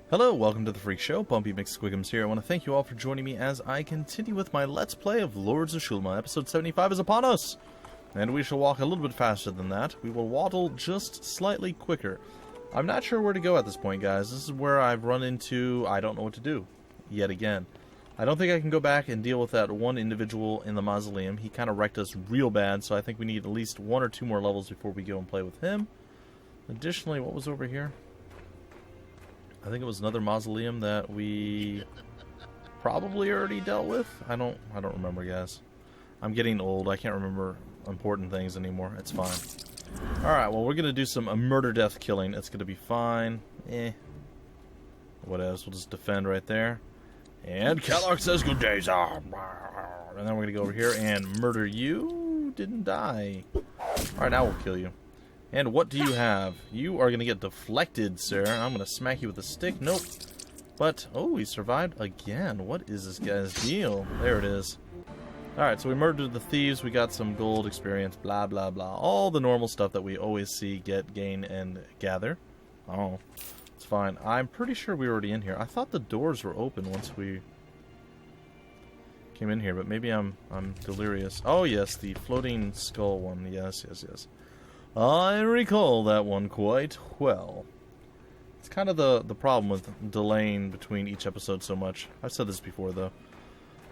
Hello, welcome to the Freak Show. Bumpy McSquigums here. I want to thank you all for joining me as I continue with my Let's Play of Lords of Xulima. Episode 75 is upon us! And we shall walk a little bit faster than that. We will waddle just slightly quicker. I'm not sure where to go at this point, guys. This is where I've run into I don't know what to do. Yet again. I don't think I can go back and deal with that one individual in the mausoleum. He kind of wrecked us real bad, so I think we need at least one or two more levels before we go and play with him. Additionally, what was over here? I think it was another mausoleum that we probably already dealt with. I don't remember, guys. I'm getting old. I can't remember important things anymore. It's fine. Alright, well, we're going to do some murder death killing. It's going to be fine. What else? We'll just defend right there. And Kellogg says good days. And then we're going to go over here and murder you. Didn't die. Alright, now we'll kill you. And what do you have? You are going to get deflected, sir. I'm going to smack you with a stick. Nope. But, oh, he survived again. What is this guy's deal? There it is. Alright, so we murdered the thieves. We got some gold experience. Blah, blah, blah. All the normal stuff that we always see, get, gain, and gather. Oh, it's fine. I'm pretty sure we were already in here. I thought the doors were open once we came in here, but maybe I'm delirious. Oh, yes, the floating skull one. Yes, yes, yes. I recall that one quite well. It's kind of the problem with delaying between each episode so much. I've said this before, though.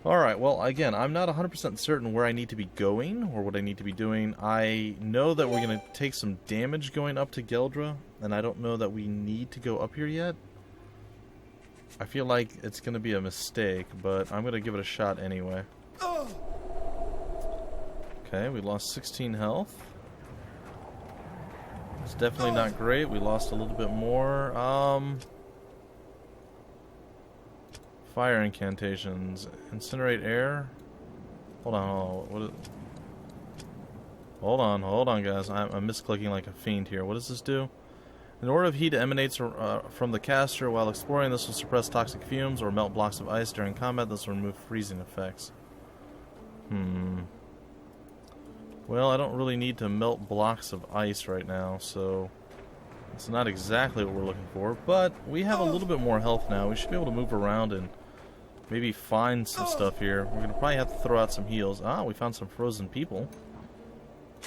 Alright, well, again, I'm not 100% certain where I need to be going or what I need to be doing. I know that we're going to take some damage going up to Geldra, and I don't know that we need to go up here yet. I feel like it's going to be a mistake, but I'm going to give it a shot anyway. Okay, we lost 16 health. It's definitely not great. We lost a little bit more. Fire incantations. Incinerate air. Hold on. Hold on, guys. I'm misclicking like a fiend here. What does this do? An aura of heat emanates from the caster while exploring. This will suppress toxic fumes or melt blocks of ice during combat. This will remove freezing effects. Well, I don't really need to melt blocks of ice right now, so it's not exactly what we're looking for, but we have a little bit more health now. We should be able to move around and maybe find some stuff here. We're going to probably have to throw out some heals. Ah, we found some frozen people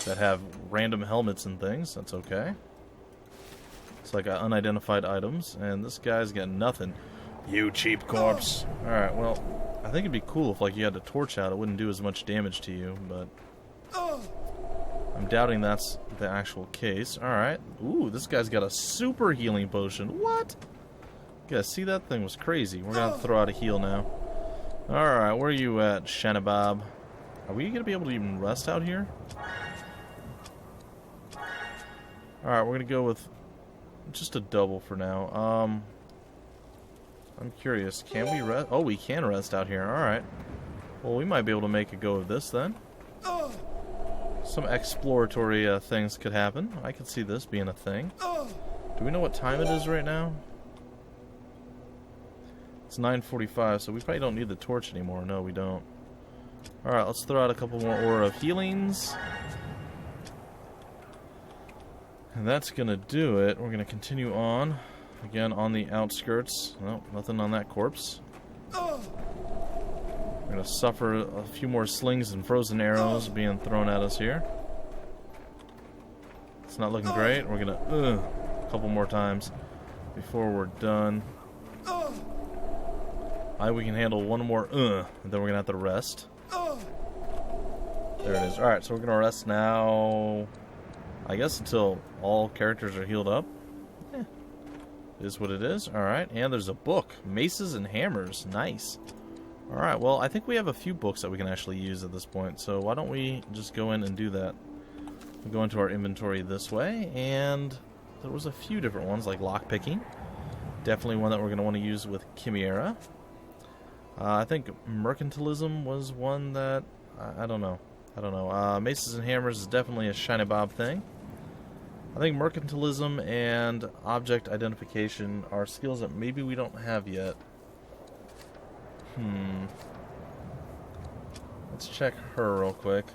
that have random helmets and things. That's okay. It's like unidentified items, and this guy's got nothing. You cheap corpse. Alright, well, I think it'd be cool if like you had a torch out. It wouldn't do as much damage to you, but I'm doubting that's the actual case. Alright. Ooh, this guy's got a super healing potion. What? You guys see that thing was crazy. We're gonna have to throw out a heal now. Alright, where are you at, Shanabob? Are we gonna be able to even rest out here? Alright, we're gonna go with just a double for now. I'm curious. Can we rest? Oh, we can rest out here. Alright. Well, we might be able to make a go of this then. Some exploratory things could happen. I could see this being a thing. Do we know what time it is right now? It's 9:45, so we probably don't need the torch anymore. No, we don't. Alright, let's throw out a couple more aura of healings. And that's gonna do it. We're gonna continue on. Again, on the outskirts. No, nothing on that corpse. We're going to suffer a few more slings and frozen arrows being thrown at us here. It's not looking great. We're going to a couple more times before we're done. We can handle one more and then we're going to have to rest. There it is. Alright, so we're going to rest now, I guess until all characters are healed up. It is what it is. Alright, and there's a book. Maces and Hammers. Nice. Alright, well, I think we have a few books that we can actually use at this point, so why don't we just go in and do that. We'll go into our inventory this way, and there was a few different ones, like lockpicking. Definitely one that we're going to want to use with Chimera. I think mercantilism was one that, I don't know. Maces and Hammers is definitely a shiny bob thing. I think mercantilism and object identification are skills that maybe we don't have yet. Let's check her real quick.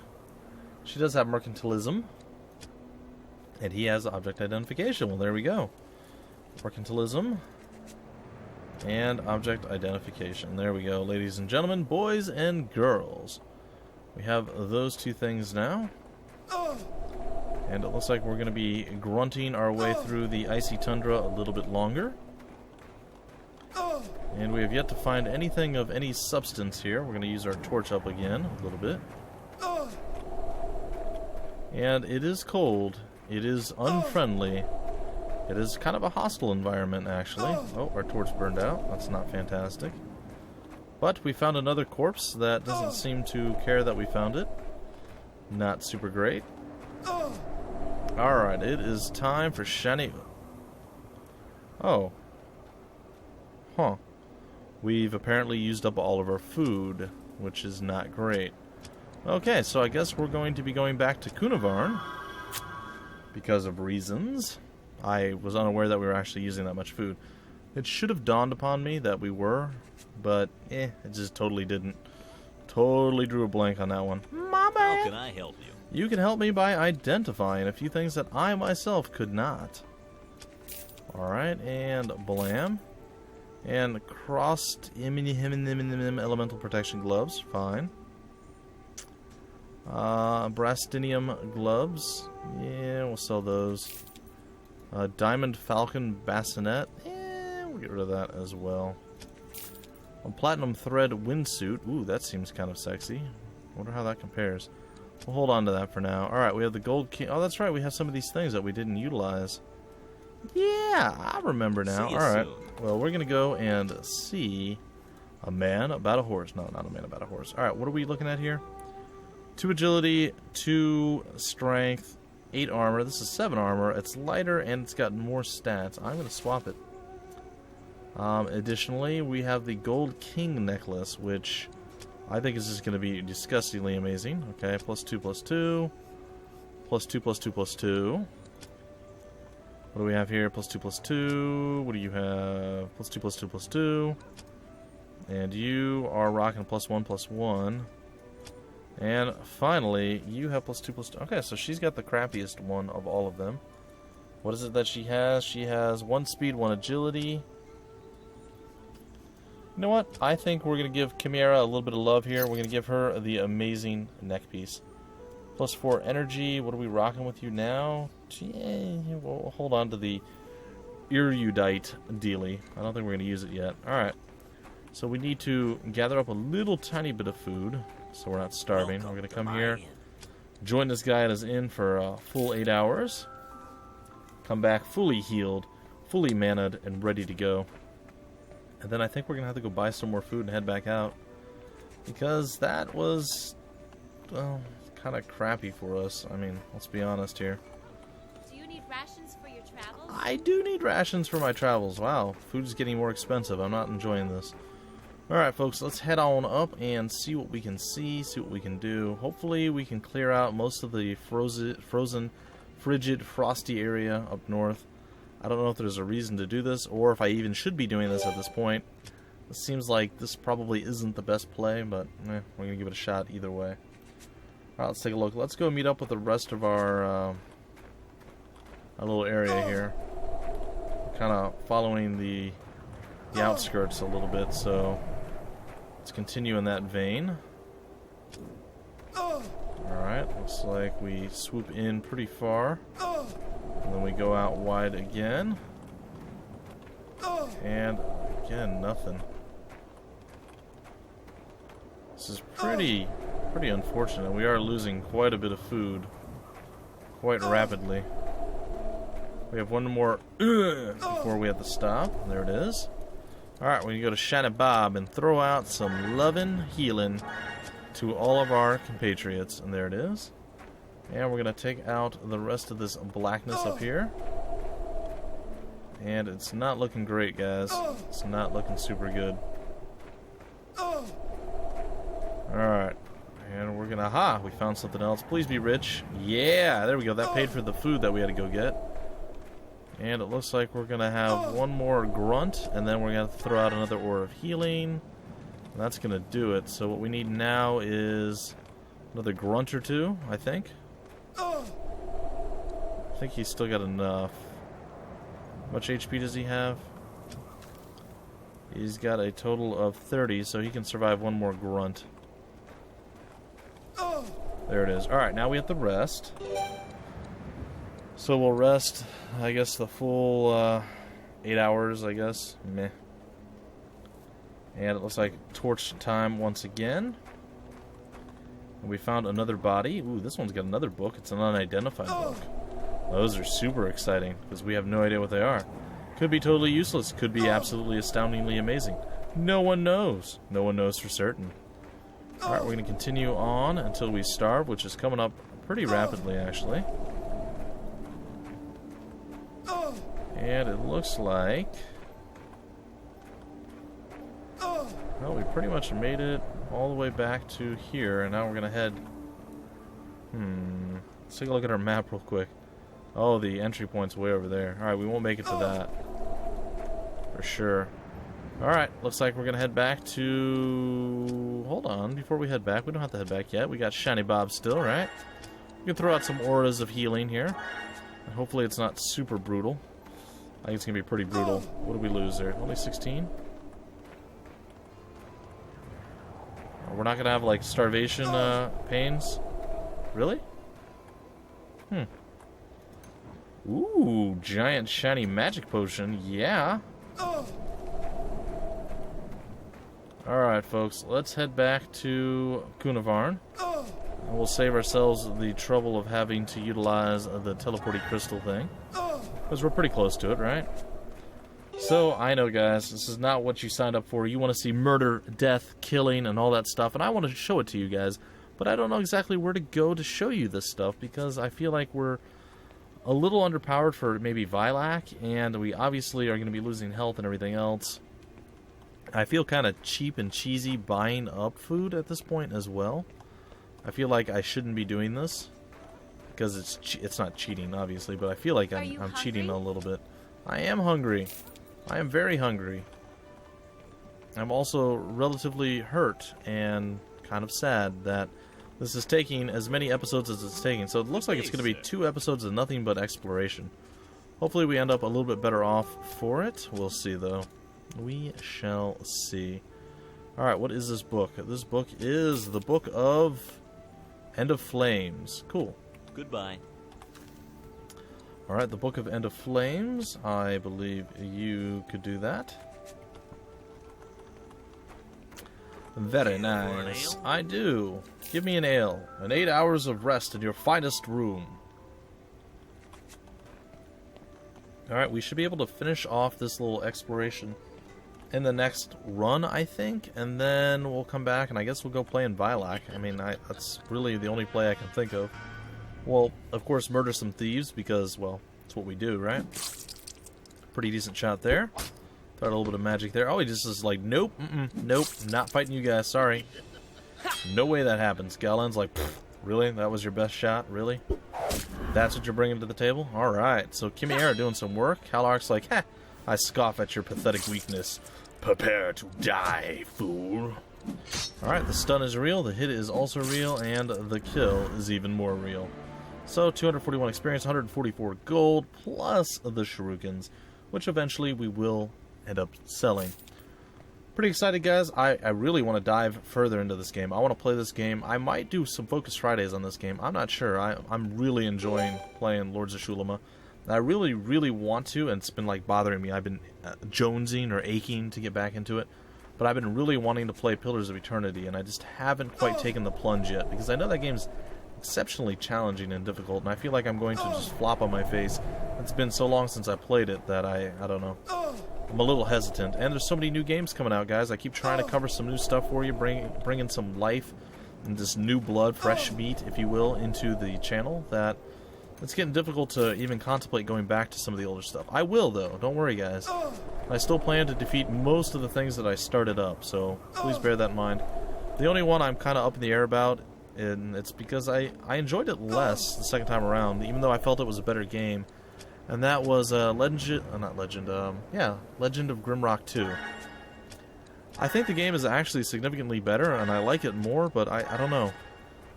She does have mercantilism. And he has object identification. Well, there we go. Mercantilism. And object identification. There we go, ladies and gentlemen, boys and girls. We have those two things now. And it looks like we're going to be grunting our way through the icy tundra a little bit longer. And we have yet to find anything of any substance here. We're going to use our torch up again a little bit. And it is cold. It is unfriendly. It is kind of a hostile environment, actually. Oh, our torch burned out. That's not fantastic. But we found another corpse that doesn't seem to care that we found it. Not super great. Alright, it is time for shiny... Oh. Huh. We've apparently used up all of our food, which is not great. Okay, so I guess we're going to be going back to Cunavarn because of reasons. I was unaware that we were actually using that much food. It should have dawned upon me that we were, but it just totally didn't. Totally drew a blank on that one. My bad. How can I help you? You can help me by identifying a few things that I myself could not. Alright, and blam. And crossed elemental protection gloves. Fine. Brastinium gloves. Yeah, we'll sell those. Diamond Falcon bassinet. We'll get rid of that as well. A platinum thread windsuit. Ooh, that seems kind of sexy. Wonder how that compares. We'll hold on to that for now. Alright, we have the gold king. Oh, that's right. We have some of these things that we didn't utilize. Yeah, I remember now. Alright. Well, we're going to go and see a man about a horse. No, not a man about a horse. Alright, what are we looking at here? 2 agility, 2 strength, 8 armor. This is 7 armor. It's lighter and it's got more stats. I'm going to swap it. Additionally, we have the Gold King necklace, which I think is just going to be disgustingly amazing. Okay, +2, +2. +2, +2, +2. What do we have here? +2, +2. What do you have? +2, +2, +2. And you are rocking +1, +1. And finally, you have +2, +2. Okay, so she's got the crappiest one of all of them. What is it that she has? She has 1 speed, 1 agility. You know what? I think we're going to give Chimera a little bit of love here. We're going to give her the amazing neck piece. +4 energy. What are we rocking with you now? We'll hold on to the erudite dealy. I don't think we're going to use it yet. Alright. So we need to gather up a little tiny bit of food so we're not starving. We're going to come here, join this guy at his inn for a full 8 hours. Come back fully healed, fully manned, and ready to go. And then I think we're going to have to go buy some more food and head back out. Because that was, well, kind of crappy for us. I mean, let's be honest here. Do you need rations for your travels? I do need rations for my travels. Wow, food's getting more expensive. I'm not enjoying this. Alright, folks, let's head on up and see what we can see what we can do. Hopefully we can clear out most of the frozen, frigid, frosty area up north. I don't know if there's a reason to do this, or if I even should be doing this at this point. It seems like this probably isn't the best play, but we're going to give it a shot either way. Alright, let's take a look. Let's go meet up with the rest of our little area here. Kind of following the outskirts a little bit, so let's continue in that vein. Alright, looks like we swoop in pretty far. And then we go out wide again. And again, nothing. This is pretty unfortunate. We are losing quite a bit of food quite rapidly. We have one more before we have to stop. There it is. Alright, we're going to go to Shiny Bob and throw out some loving healing to all of our compatriots. And there it is. And we're going to take out the rest of this blackness up here. And it's not looking great, guys. It's not looking super good. Alright. And we're going to... we found something else. Please be rich. Yeah, there we go. That paid for the food that we had to go get. And it looks like we're going to have one more grunt, and then we're going to have to throw out another ore of healing. And that's going to do it. So what we need now is another grunt or two, I think. I think he's still got enough. How much HP does he have? He's got a total of 30, so he can survive one more grunt. There it is. Alright, now we have to rest. So we'll rest, I guess, the full 8 hours, I guess. Meh. And it looks like torch time once again. And we found another body. Ooh, this one's got another book. It's an unidentified book. Those are super exciting, because we have no idea what they are. Could be totally useless. Could be absolutely astoundingly amazing. No one knows. No one knows for certain. Alright, we're going to continue on until we starve, which is coming up pretty rapidly, actually. And it looks like... well, we pretty much made it all the way back to here, and now we're going to head... let's take a look at our map real quick. Oh, the entry point's way over there. Alright, we won't make it to that. For sure. Alright, looks like we're going to head back to... hold on, before we head back, we don't have to head back yet. We got Shiny Bob still, right? We can throw out some auras of healing here. And hopefully it's not super brutal. I think it's going to be pretty brutal. What did we lose there? Only 16? We're not going to have, like, starvation pains? Really? Ooh, giant shiny magic potion. Yeah. Alright, folks. Let's head back to Cunavarn. And we'll save ourselves the trouble of having to utilize the teleporting crystal thing. Because we're pretty close to it, right? So, I know, guys, this is not what you signed up for. You want to see murder, death, killing, and all that stuff. And I want to show it to you guys. But I don't know exactly where to go to show you this stuff. Because I feel like we're a little underpowered for maybe Vilac. And we obviously are going to be losing health and everything else. I feel kind of cheap and cheesy buying up food at this point as well. I feel like I shouldn't be doing this. Because it's not cheating, obviously. But I feel like I'm cheating a little bit. I am hungry. I am very hungry. I'm also relatively hurt and kind of sad that this is taking as many episodes as it's taking. So it looks like it's going to be 2 episodes of nothing but exploration. Hopefully we end up a little bit better off for it. We'll see, though. We shall see. Alright, what is this book? This book is the Book of End of Flames. Cool. Goodbye. Alright, the Book of End of Flames. I believe you could do that. Very nice. I do. Give me an ale. And 8 hours of rest in your finest room. Alright, we should be able to finish off this little exploration in the next run, I think. And then we'll come back and I guess we'll go play in Vilac. I mean, that's really the only play I can think of. Well, of course, murder some thieves because, well, that's what we do, right? Pretty decent shot there. Thought a little bit of magic there. Oh, he just is like, nope, nope, not fighting you guys, sorry. No way that happens. Galen's like, really? That was your best shot? Really? That's what you're bringing to the table? Alright, so Chimera doing some work. Halark's like, ha, I scoff at your pathetic weakness. Prepare to die, fool. Alright, the stun is real, the hit is also real, and the kill is even more real. So, 241 experience, 144 gold, plus the shurikens, which eventually we will end up selling. Pretty excited, guys. I really want to dive further into this game. I want to play this game. I might do some Focus Fridays on this game. I'm not sure. I'm really enjoying playing Lords of Xulima. I really, really want to, and it's been like bothering me. I've been jonesing or aching to get back into it. But I've been really wanting to play Pillars of Eternity, and I just haven't quite taken the plunge yet. Because I know that game's exceptionally challenging and difficult, and I feel like I'm going to just flop on my face. It's been so long since I played it that I don't know. I'm a little hesitant. And there's so many new games coming out, guys. I keep trying to cover some new stuff for you, bring in some life and this new blood, fresh meat, if you will, into the channel, that it's getting difficult to even contemplate going back to some of the older stuff. I will, though. Don't worry, guys. I still plan to defeat most of the things that I started up, so please bear that in mind. The only one I'm kind of up in the air about, and it's because I enjoyed it less the second time around, even though I felt it was a better game, and that was Legend of Grimrock 2. I think the game is actually significantly better, and I like it more, but I don't know.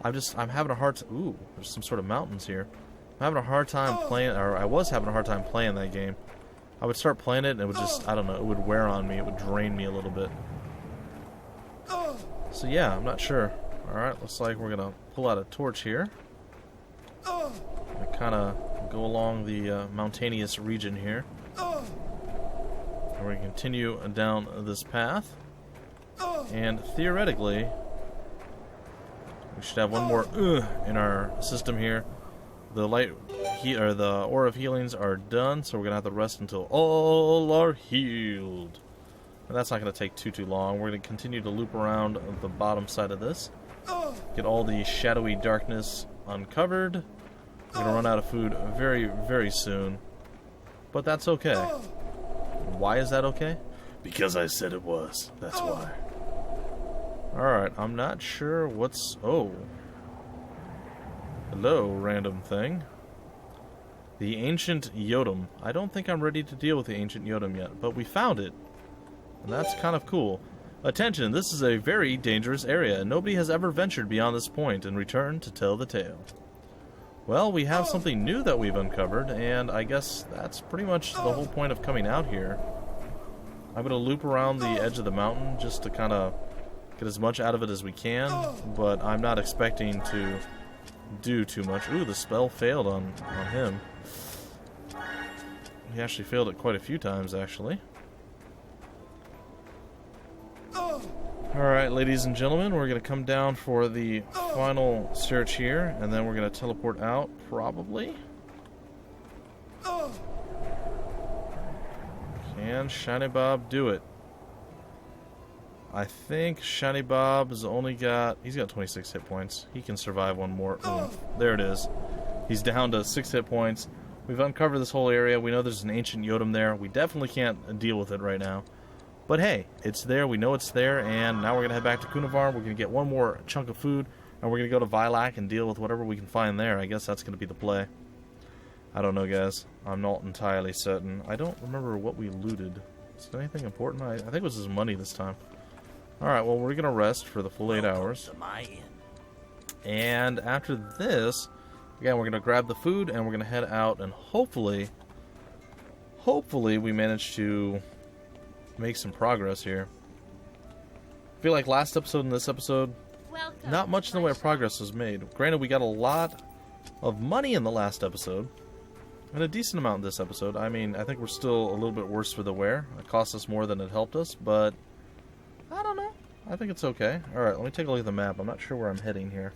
I'm having a hard time. Ooh, there's some sort of mountains here. I'm having a hard time playing, or I was having a hard time playing that game. I would start playing it and it would just, I don't know, it would wear on me. It would drain me a little bit. So yeah, I'm not sure. Alright, looks like we're going to pull out a torch here. And kind of go along the mountainous region here. And we're going to continue down this path. And theoretically, we should have one more in our system here. The the aura of healings are done, so we're gonna have to rest until all are healed. And that's not gonna take too long. We're gonna continue to loop around the bottom side of this, get all the shadowy darkness uncovered. We're gonna run out of food very, very soon, but that's okay. Why is that okay? Because I said it was. That's why. Alright, I'm not sure what's... Oh. Hello, random thing. The Ancient Yodam. I don't think I'm ready to deal with the Ancient Yodam yet, but we found it. And that's kind of cool. Attention, this is a very dangerous area, and nobody has ever ventured beyond this point and returned to tell the tale. Well, we have something new that we've uncovered, and I guess that's pretty much the whole point of coming out here. I'm going to loop around the edge of the mountain just to kind of get as much out of it as we can, but I'm not expecting to do too much. Ooh, the spell failed on him. He actually failed it quite a few times, actually. Alright, ladies and gentlemen, we're going to come down for the final search here, and then we're going to teleport out, probably. Can Shiny Bob do it? I think Shiny Bob has only got... He's got 26 hit points. He can survive one more. There it is. He's down to 6 hit points. We've uncovered this whole area. We know there's an Ancient Yodam there. We definitely can't deal with it right now. But hey, it's there. We know it's there. And now we're going to head back to Cunavarn. We're going to get one more chunk of food. And we're going to go to Vilak and deal with whatever we can find there. I guess that's going to be the play. I don't know, guys. I'm not entirely certain. I don't remember what we looted. Is there anything important? I think it was his money this time. Alright, well, we're going to rest for the full 8 hours. And after this, again, we're going to grab the food and we're going to head out and hopefully we manage to make some progress here. I feel like last episode and this episode, not much in the way of progress was made. Granted, we got a lot of money in the last episode, and a decent amount in this episode. I mean, I think we're still a little bit worse for the wear. It cost us more than it helped us, but I don't know. I think it's okay. Alright, let me take a look at the map. I'm not sure where I'm heading here.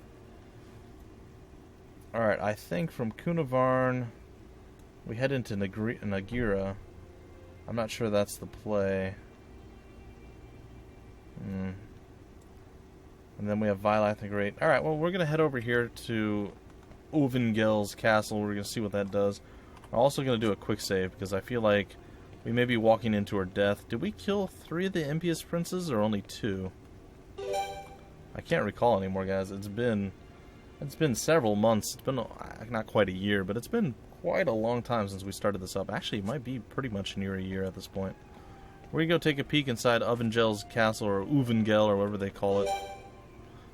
Alright, I think from Cunavarn we head into Nagira. I'm not sure that's the play. And then we have Vilak the Great. Alright, well, we're going to head over here to Ovengill's castle. We're going to see what that does. I'm also going to do a quick save because I feel like we may be walking into our death. Did we kill 3 of the impious princes or only 2? I can't recall anymore, guys. It's been several months. It's been not quite a year, but it's been quite a long time since we started this up. Actually, it might be pretty much near a year at this point. We're going to go take a peek inside Ovengill's castle, or Ovengill, or whatever they call it.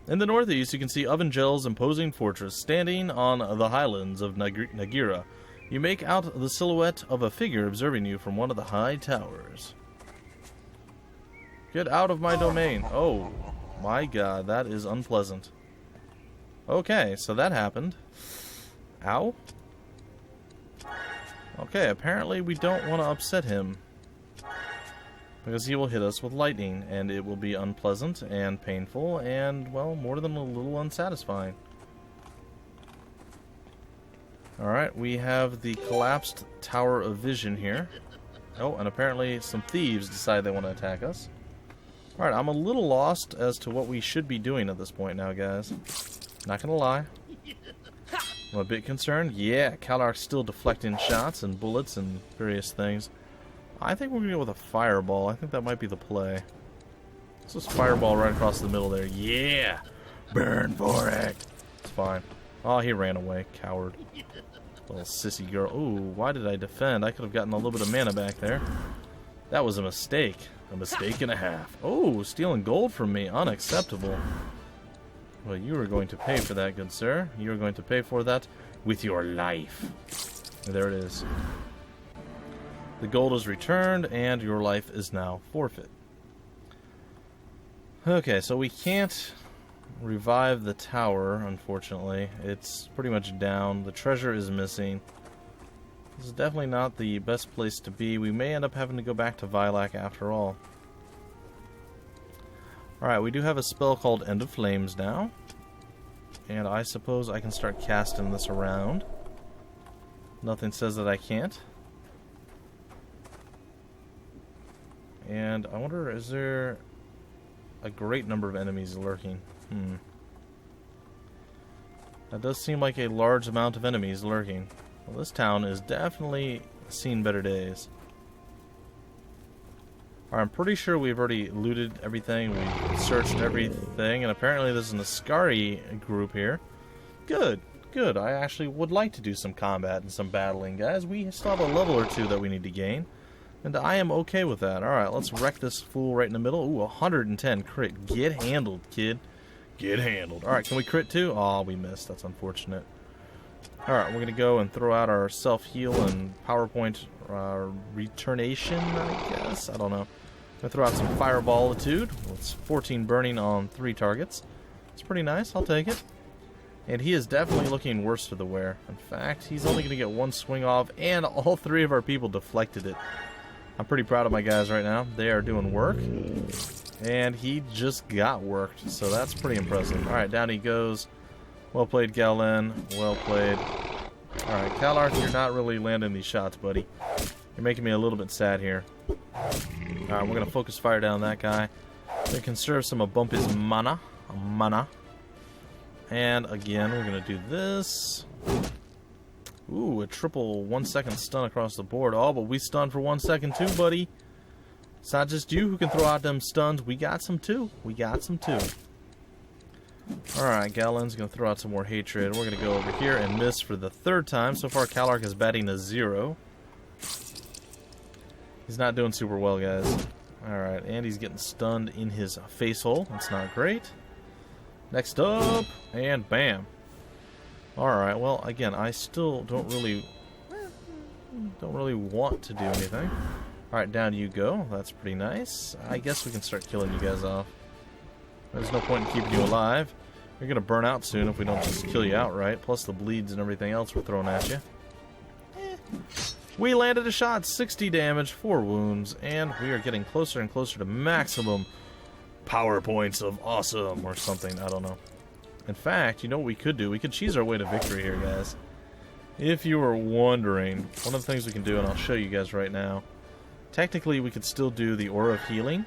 In the northeast, you can see Ovengill's imposing fortress standing on the highlands of Nagira. You make out the silhouette of a figure observing you from one of the high towers. Get out of my domain. Oh, my God, that is unpleasant. Okay, so that happened. Ow. Okay, apparently we don't want to upset him, because he will hit us with lightning, and it will be unpleasant and painful and, well, more than a little unsatisfying. Alright, we have the collapsed Tower of Vision here. Oh, and apparently some thieves decide they want to attack us. Alright, I'm a little lost as to what we should be doing at this point now, guys. Not gonna lie. I'm a bit concerned. Yeah, Kalark's still deflecting shots and bullets and various things. I think we're gonna go with a fireball. I think that might be the play. Let's just fireball right across the middle there. Yeah! Burn for it! It's fine. Oh, he ran away. Coward. Little sissy girl. Ooh, why did I defend? I could have gotten a little bit of mana back there. That was a mistake. A mistake and a half. Oh, stealing gold from me. Unacceptable. Well, you are going to pay for that, good sir. You are going to pay for that with your life. There it is. The gold is returned, and your life is now forfeit. Okay, so we can't revive the tower, unfortunately. It's pretty much down. The treasure is missing. This is definitely not the best place to be. We may end up having to go back to Vilac after all. Alright, we do have a spell called End of Flames now. And I suppose I can start casting this around. Nothing says that I can't. And I wonder, is there a great number of enemies lurking? That does seem like a large amount of enemies lurking. Well, this town is definitely seen better days. Alright, I'm pretty sure we've already looted everything, we've searched everything, and apparently there's an Ascari group here. Good, good. I actually would like to do some combat and some battling, guys. We still have a level or two that we need to gain, and I am okay with that. Alright, let's wreck this fool right in the middle. Ooh, 110 crit. Get handled, kid. Get handled. Alright, can we crit too? Oh, we missed. That's unfortunate. Alright, we're going to go and throw out our self-heal and PowerPoint returnation, I guess. I don't know. I'm going to throw out some Fireballitude. It's 14 burning on 3 targets. It's pretty nice. I'll take it. And he is definitely looking worse for the wear. In fact, he's only going to get 1 swing off, and all 3 of our people deflected it. I'm pretty proud of my guys right now. They are doing work. And he just got worked, so that's pretty impressive. Alright, down he goes. Well played, Galen. Well played. Alright, Kalarth, you're not really landing these shots, buddy. You're making me a little bit sad here. Alright, we're going to focus fire down that guy. We conserve some of Bumpy's mana. And again, we're going to do this. Ooh, a triple 1-second stun across the board. Oh, but we stun for 1 second too, buddy. It's not just you who can throw out them stuns. We got some too. We got some too. Alright, Galen's going to throw out some more hatred. We're going to go over here and miss for the 3rd time. So far, Kalark is batting a 0. He's not doing super well, guys. Alright, and he's getting stunned in his face hole. That's not great. Next up, and bam. Alright, well, again, I still don't really want to do anything. Alright, down you go. That's pretty nice. I guess we can start killing you guys off. There's no point in keeping you alive. You're going to burn out soon if we don't just kill you outright, plus the bleeds and everything else we're throwing at you. We landed a shot, 60 damage, 4 wounds, and we are getting closer and closer to maximum power points of awesome or something. I don't know. In fact, you know what we could do? We could cheese our way to victory here, guys. If you were wondering, one of the things we can do, and I'll show you guys right now, technically we could still do the Aura of Healing,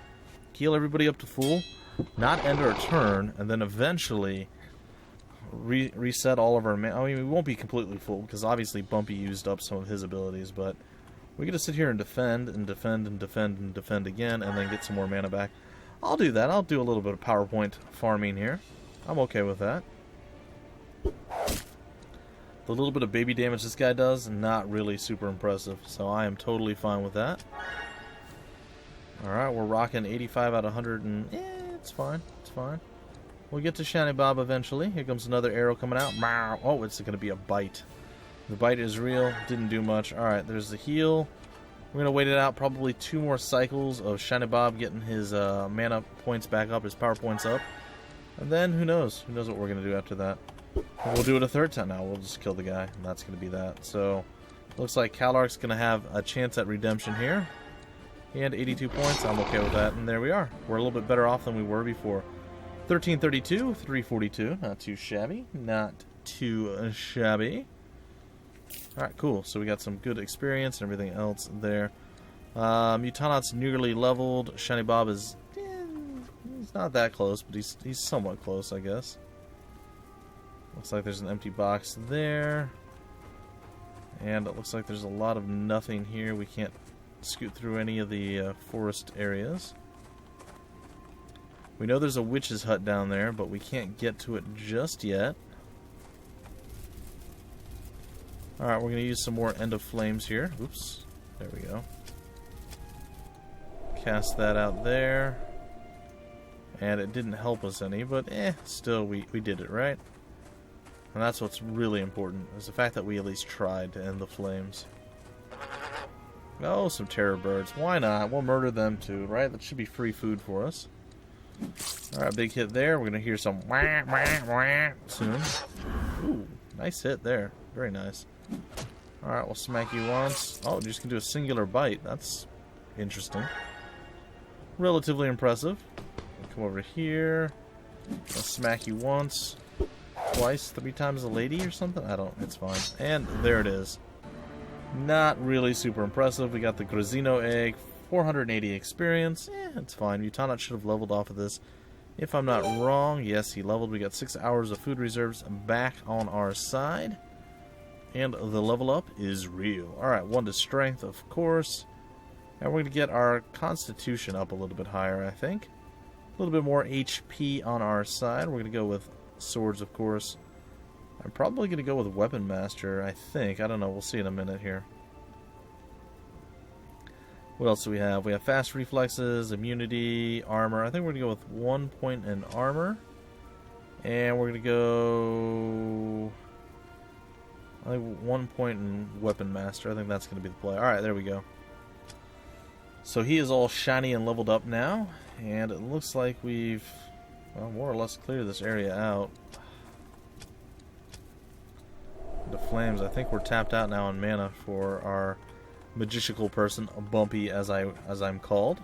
heal everybody up to full, not end our turn, and then eventually reset all of our I mean, we won't be completely full, because obviously Bumpy used up some of his abilities, but we get to sit here and defend, and defend, and defend, and defend again, and then get some more mana back. I'll do that. I'll do a little bit of PowerPoint farming here. I'm okay with that. The little bit of baby damage this guy does, not really super impressive, so I am totally fine with that. Alright, we're rocking 85 out of 100, and it's fine. It's fine. We'll get to Shani Bob eventually. Here comes another arrow coming out. Oh, it's going to be a bite. The bite is real. Didn't do much. Alright, there's the heal. We're going to wait it out probably 2 more cycles of Shani Bob getting his mana points back up, his power points up. And then, who knows? Who knows what we're going to do after that? We'll do it a 3rd time now. We'll just kill the guy, and that's going to be that. So, looks like Kalark's going to have a chance at redemption here. He had 82 points. I'm okay with that. And there we are. We're a little bit better off than we were before. 1332, 342. Not too shabby. Not too shabby. Alright, cool. So we got some good experience and everything else there. Mutanot's nearly leveled. Shiny Bob is... he's not that close, but he's somewhat close, I guess. Looks like there's an empty box there. And it looks like there's a lot of nothing here. We can't scoot through any of the forest areas. We know there's a witch's hut down there, but we can't get to it just yet. Alright, we're going to use some more End of Flames here. Oops. There we go. Cast that out there. And it didn't help us any, but still we did it, right? And that's what's really important, is the fact that we at least tried to end the flames. Oh, some terror birds. Why not? We'll murder them too, right? That should be free food for us. Alright, big hit there. We're going to hear some wah, wah, wah soon. Ooh, nice hit there. Very nice. Alright, we'll smack you once. Oh, you just can do a singular bite. That's interesting. Relatively impressive. We'll come over here. I'll smack you once. Twice, 3 times a lady or something? I don't, it's fine. And there it is. Not really super impressive. We got the Grazino egg, 480 experience. It's fine. Mutanot should have leveled off of this. If I'm not wrong, yes, he leveled. We got 6 hours of food reserves back on our side. And the level up is real. Alright, 1 to strength, of course. And we're going to get our constitution up a little bit higher, I think. A little bit more HP on our side. We're going to go with swords, of course. I'm probably going to go with Weapon Master, I think. I don't know. We'll see in a minute here. What else do we have? We have fast reflexes, immunity, armor. I think we're going to go with 1 point in armor. And we're going to go... I think 1 point in Weapon Master. I think that's going to be the play. Alright, there we go. So he is all shiny and leveled up now. And it looks like we've, well, more or less cleared this area out. The flames, I think we're tapped out now on mana for our magicical person, Bumpy as I'm called.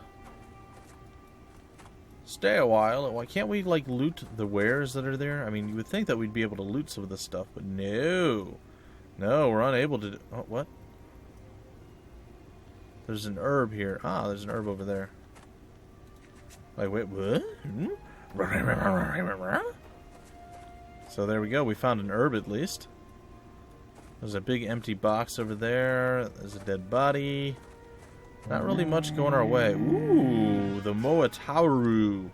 Stay a while. Why can't we like loot the wares that are there? I mean, you would think that we'd be able to loot some of this stuff, but no. No, we're unable to do... Oh, what? There's an herb here. Ah, there's an herb over there. Like, wait, what? So there we go. We found an herb at least. There's a big empty box over there. There's a dead body. Not really much going our way. Ooh, the Moatauru.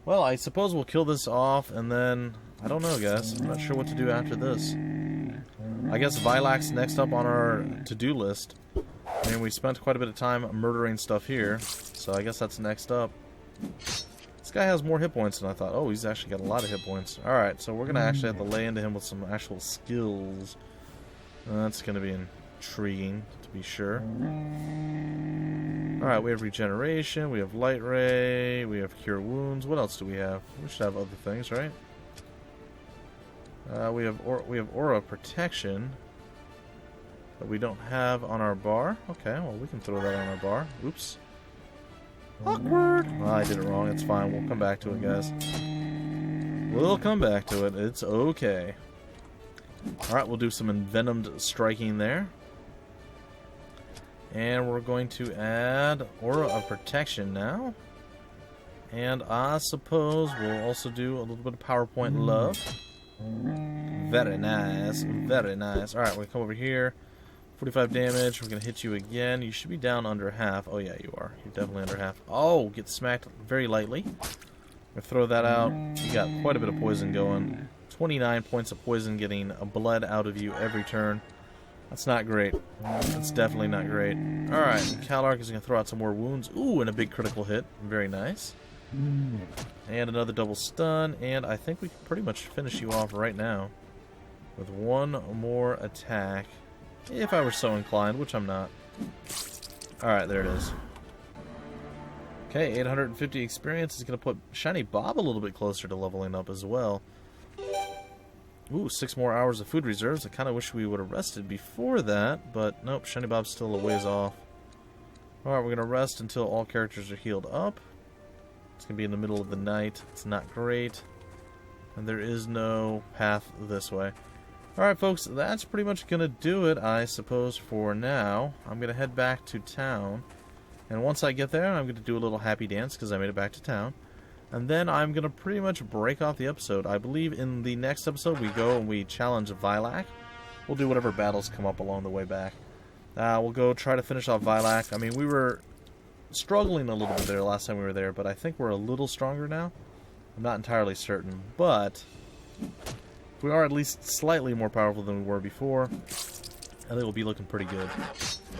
Well, I suppose we'll kill this off, and then... I don't know, guys. I'm not sure what to do after this. I guess Vilac's next up on our to-do list. I mean, we spent quite a bit of time murdering stuff here, so I guess that's next up. This guy has more hit points than I thought. Oh, he's actually got a lot of hit points. Alright, so we're going to actually have to lay into him with some actual skills. That's going to be intriguing, to be sure. Alright, we have regeneration, we have light ray, we have cure wounds. What else do we have? We should have other things, right? We have aura protection that we don't have on our bar. Okay, well, we can throw that on our bar. Oops. Awkward. Oh, I did it wrong. It's fine. We'll come back to it, guys. We'll come back to it. It's okay. Alright, we'll do some envenomed striking there. And we're going to add Aura of Protection now. And I suppose we'll also do a little bit of PowerPoint love. Very nice. Very nice. Alright, we come over here. 45 damage. We're going to hit you again. You should be down under half. Oh, yeah, you are. You're definitely under half. Oh, get smacked very lightly. We'll throw that out. You got quite a bit of poison going. 29 points of poison getting blood out of you every turn. That's not great. That's definitely not great. Alright, Calark is going to throw out some more wounds. Ooh, and a big critical hit. Very nice. And another double stun. And I think we can pretty much finish you off right now with one more attack. If I were so inclined, which I'm not. Alright, there it is. Okay, 850 experience is going to put Shiny Bob a little bit closer to leveling up as well. Ooh, 6 more hours of food reserves. I kind of wish we would have rested before that, but nope, Shiny Bob's still a ways off. Alright, we're going to rest until all characters are healed up. It's going to be in the middle of the night. It's not great. And there is no path this way. Alright, folks, that's pretty much going to do it, I suppose, for now. I'm going to head back to town. And once I get there, I'm going to do a little happy dance because I made it back to town. And then I'm going to pretty much break off the episode. I believe in the next episode we go and we challenge Vilac. We'll do whatever battles come up along the way back. We'll go try to finish off Vilac. I mean, we were struggling a little bit there last time we were there, but I think we're a little stronger now. I'm not entirely certain, but we are at least slightly more powerful than we were before. I think we'll be looking pretty good.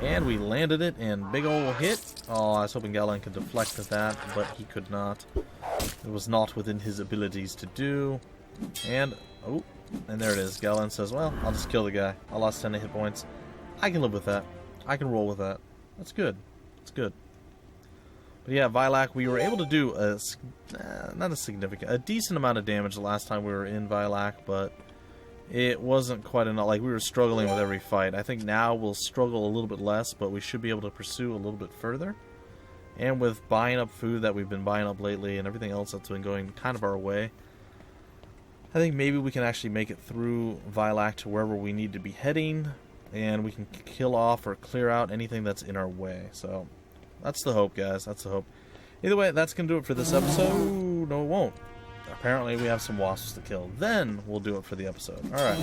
And we landed it, and big ol' hit. Oh, I was hoping Galan could deflect at that, but he could not. It was not within his abilities to do. And, oh, and there it is. Galan says, well, I'll just kill the guy. I lost 10 hit points. I can live with that. I can roll with that. That's good. That's good. But yeah, Vilac, we were able to do a decent amount of damage the last time we were in Vilac, but it wasn't quite enough. Like, we were struggling with every fight. I think now we'll struggle a little bit less, but we should be able to pursue a little bit further. And with buying up food that we've been buying up lately and everything else that's been going kind of our way, I think maybe we can actually make it through Vilac to wherever we need to be heading, and we can kill off or clear out anything that's in our way. So that's the hope, guys. That's the hope. Either way, that's going to do it for this episode. No, it won't. Apparently, we have some wasps to kill. Then, we'll do it for the episode. Alright.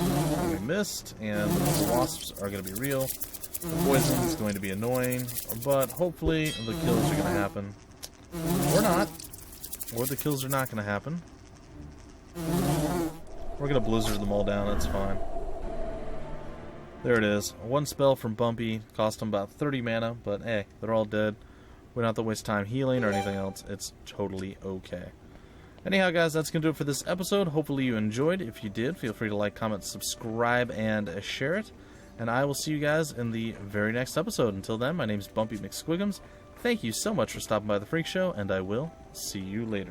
We missed, and the wasps are going to be real. The poison is going to be annoying, but hopefully the kills are going to happen. Or not. Or the kills are not going to happen. We're going to blizzard them all down. That's fine. There it is. One spell from Bumpy. Cost them about 30 mana, but hey, they're all dead. We don't have to waste time healing or anything else. It's totally okay. Anyhow, guys, that's going to do it for this episode. Hopefully you enjoyed. If you did, feel free to like, comment, subscribe, and share it. And I will see you guys in the very next episode. Until then, my name is Bumpy McSquigums. Thank you so much for stopping by the Freak Show, and I will see you later.